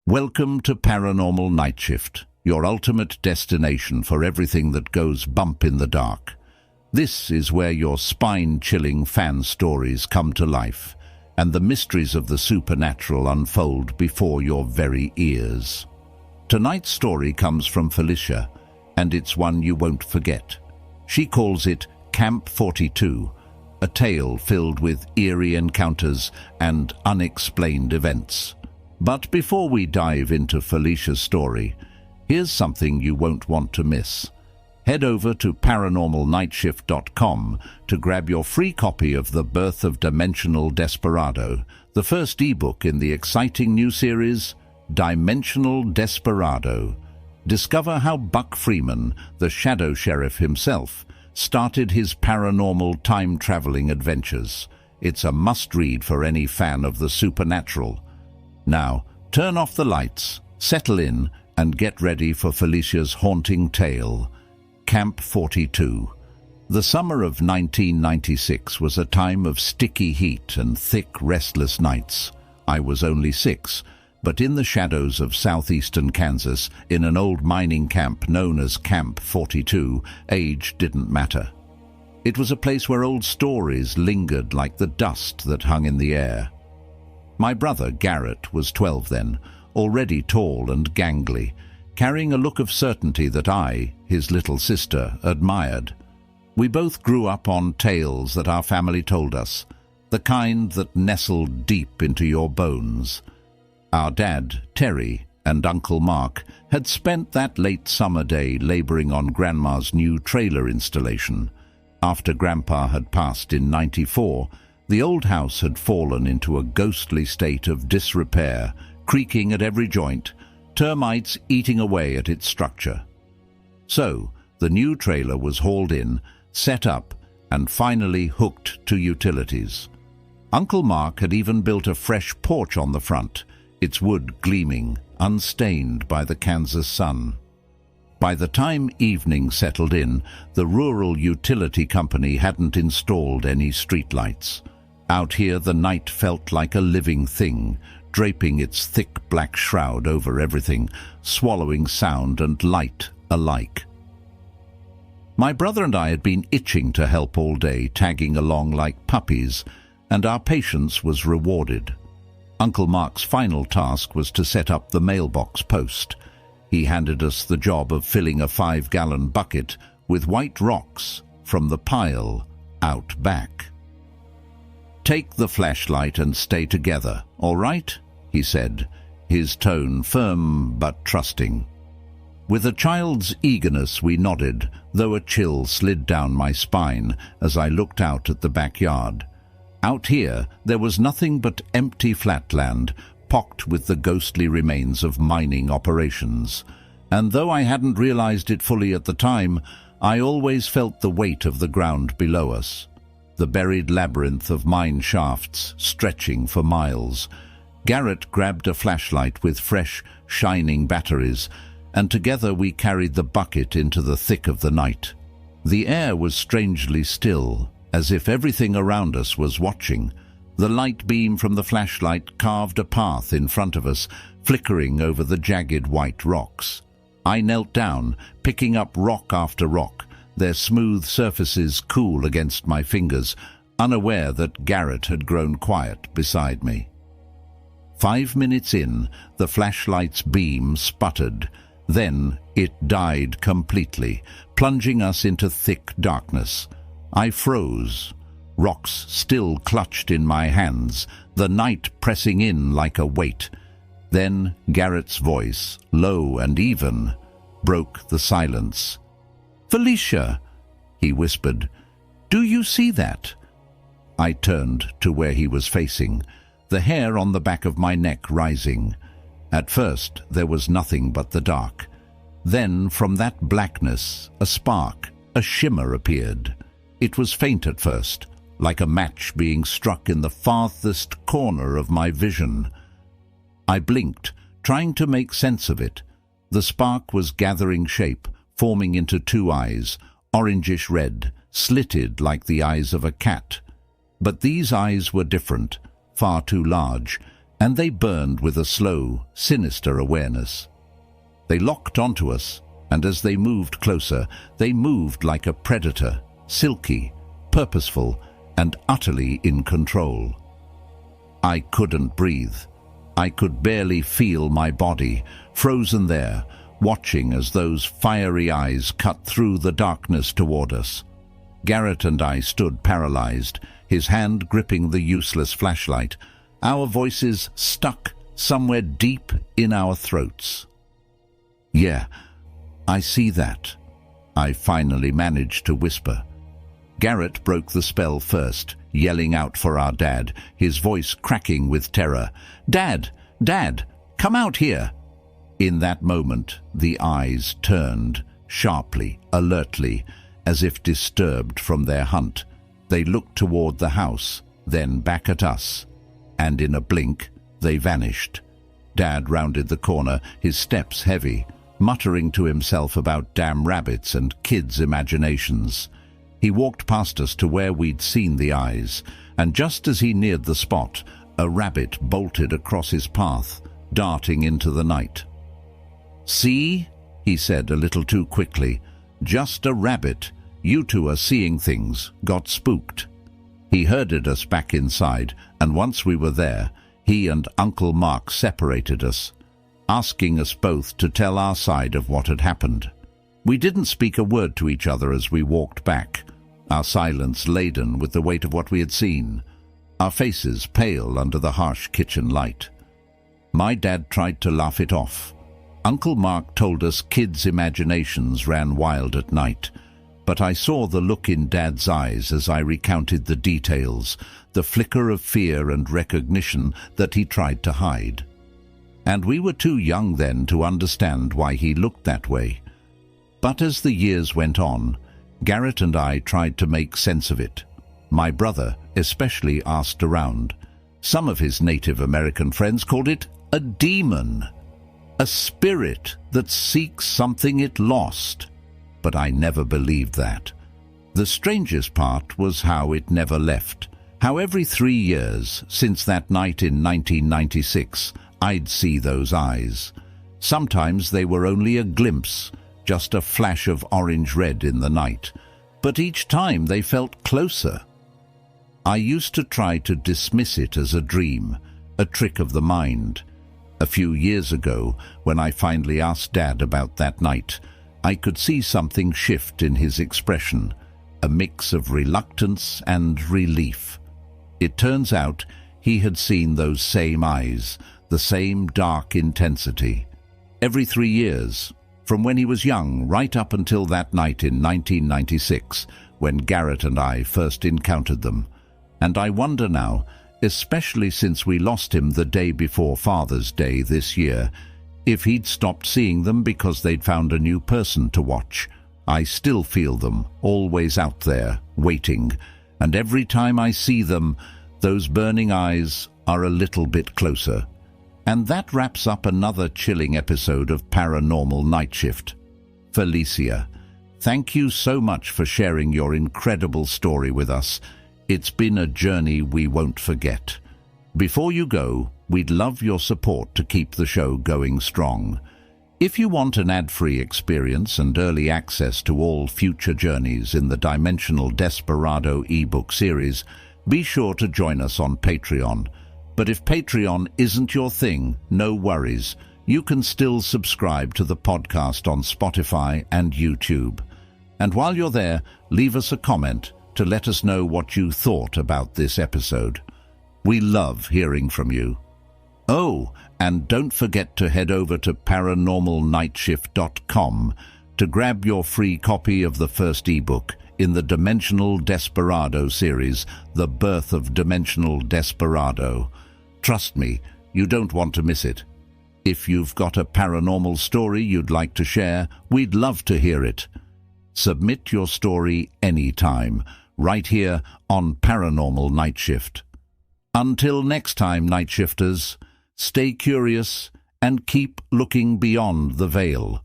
Welcome to Paranormal Nightshift, your ultimate destination for everything that goes bump in the dark. This is where your spine-chilling fan stories come to life, and the mysteries of the supernatural unfold before your very ears. Tonight's story comes from Felicia, and it's one you won't forget. She calls it Camp 42, a tale filled with eerie encounters and unexplained events. But before we dive into Felicia's story, here's something you won't want to miss. Head over to paranormalnightshift.com to grab your free copy of The Birth of Dimensional Desperado, the first ebook in the exciting new series, Dimensional Desperado. Discover how Buck Freeman, the Shadow Sheriff himself, started his paranormal time-traveling adventures. It's a must-read for any fan of the supernatural. Now, turn off the lights, settle in, and get ready for Felicia's haunting tale, Camp 42. The summer of 1996 was a time of sticky heat and thick, restless nights. I was only 6, but in the shadows of southeastern Kansas, in an old mining camp known as Camp 42, age didn't matter. It was a place where old stories lingered like the dust that hung in the air. My brother, Garrett, was 12 then, already tall and gangly, carrying a look of certainty that I, his little sister, admired. We both grew up on tales that our family told us, the kind that nestled deep into your bones. Our dad, Terry, and Uncle Mark had spent that late summer day laboring on Grandma's new trailer installation. After Grandpa had passed in '94, the old house had fallen into a ghostly state of disrepair, creaking at every joint, termites eating away at its structure. So, the new trailer was hauled in, set up, and finally hooked to utilities. Uncle Mark had even built a fresh porch on the front, its wood gleaming, unstained by the Kansas sun. By the time evening settled in, the rural utility company hadn't installed any streetlights. Out here the night felt like a living thing, draping its thick black shroud over everything, swallowing sound and light alike. My brother and I had been itching to help all day, tagging along like puppies, and our patience was rewarded. Uncle Mark's final task was to set up the mailbox post. He handed us the job of filling a 5-gallon bucket with white rocks from the pile out back. "Take the flashlight and stay together, all right?" he said, his tone firm but trusting. With a child's eagerness we nodded, though a chill slid down my spine as I looked out at the backyard. Out here there was nothing but empty flatland, pocked with the ghostly remains of mining operations. And though I hadn't realized it fully at the time, I always felt the weight of the ground below us. The buried labyrinth of mine shafts stretching for miles. Garrett grabbed a flashlight with fresh, shining batteries, and together we carried the bucket into the thick of the night. The air was strangely still, as if everything around us was watching. The light beam from the flashlight carved a path in front of us, flickering over the jagged white rocks. I knelt down, picking up rock after rock, their smooth surfaces cool against my fingers, unaware that Garrett had grown quiet beside me. 5 minutes in, the flashlight's beam sputtered. Then it died completely, plunging us into thick darkness. I froze, rocks still clutched in my hands, the night pressing in like a weight. Then Garrett's voice, low and even, broke the silence. "Felicia," he whispered, "do you see that?" I turned to where he was facing, the hair on the back of my neck rising. At first there was nothing but the dark. Then from that blackness a spark, a shimmer appeared. It was faint at first, like a match being struck in the farthest corner of my vision. I blinked, trying to make sense of it. The spark was gathering shape, forming into 2 eyes, orangish red, slitted like the eyes of a cat. But these eyes were different, far too large, and they burned with a slow, sinister awareness. They locked onto us, and as they moved closer, they moved like a predator, silky, purposeful, and utterly in control. I couldn't breathe. I could barely feel my body, frozen there, watching as those fiery eyes cut through the darkness toward us. Garrett and I stood paralyzed, his hand gripping the useless flashlight, our voices stuck somewhere deep in our throats. "Yeah, I see that," I finally managed to whisper. Garrett broke the spell first, yelling out for our dad, his voice cracking with terror. "Dad! Dad! Come out here!" In that moment, the eyes turned, sharply, alertly, as if disturbed from their hunt. They looked toward the house, then back at us, and in a blink, they vanished. Dad rounded the corner, his steps heavy, muttering to himself about damn rabbits and kids' imaginations. He walked past us to where we'd seen the eyes, and just as he neared the spot, a rabbit bolted across his path, darting into the night. "See?" he said a little too quickly. "Just a rabbit. You two are seeing things. Got spooked." He herded us back inside, and once we were there, he and Uncle Mark separated us, asking us both to tell our side of what had happened. We didn't speak a word to each other as we walked back, our silence laden with the weight of what we had seen, our faces pale under the harsh kitchen light. My dad tried to laugh it off. Uncle Mark told us kids' imaginations ran wild at night, but I saw the look in Dad's eyes as I recounted the details, the flicker of fear and recognition that he tried to hide. And we were too young then to understand why he looked that way. But as the years went on, Garrett and I tried to make sense of it. My brother especially asked around. Some of his Native American friends called it a demon, a spirit that seeks something it lost. But I never believed that. The strangest part was how it never left. How every 3 years, since that night in 1996, I'd see those eyes. Sometimes they were only a glimpse, just a flash of orange-red in the night. But each time they felt closer. I used to try to dismiss it as a dream, a trick of the mind. A few years ago, when I finally asked Dad about that night, I could see something shift in his expression, a mix of reluctance and relief. It turns out he had seen those same eyes, the same dark intensity. Every 3 years, from when he was young right up until that night in 1996, when Garrett and I first encountered them. And I wonder now, especially since we lost him the day before Father's Day this year, if he'd stopped seeing them because they'd found a new person to watch. I still feel them, always out there, waiting, and every time I see them, those burning eyes are a little bit closer. And that wraps up another chilling episode of Paranormal Nightshift. Felicia, thank you so much for sharing your incredible story with us. It's been a journey we won't forget. Before you go, we'd love your support to keep the show going strong. If you want an ad-free experience and early access to all future journeys in the Dimensional Desperado ebook series, be sure to join us on Patreon. But if Patreon isn't your thing, no worries. You can still subscribe to the podcast on Spotify and YouTube. And while you're there, leave us a comment to let us know what you thought about this episode. We love hearing from you. Oh, and don't forget to head over to paranormalnightshift.com to grab your free copy of the first ebook in the Dimensional Desperado series, The Birth of Dimensional Desperado. Trust me, you don't want to miss it. If you've got a paranormal story you'd like to share, we'd love to hear it. Submit your story anytime, right here on Paranormal Nightshift. Until next time, Nightshifters, stay curious and keep looking beyond the veil.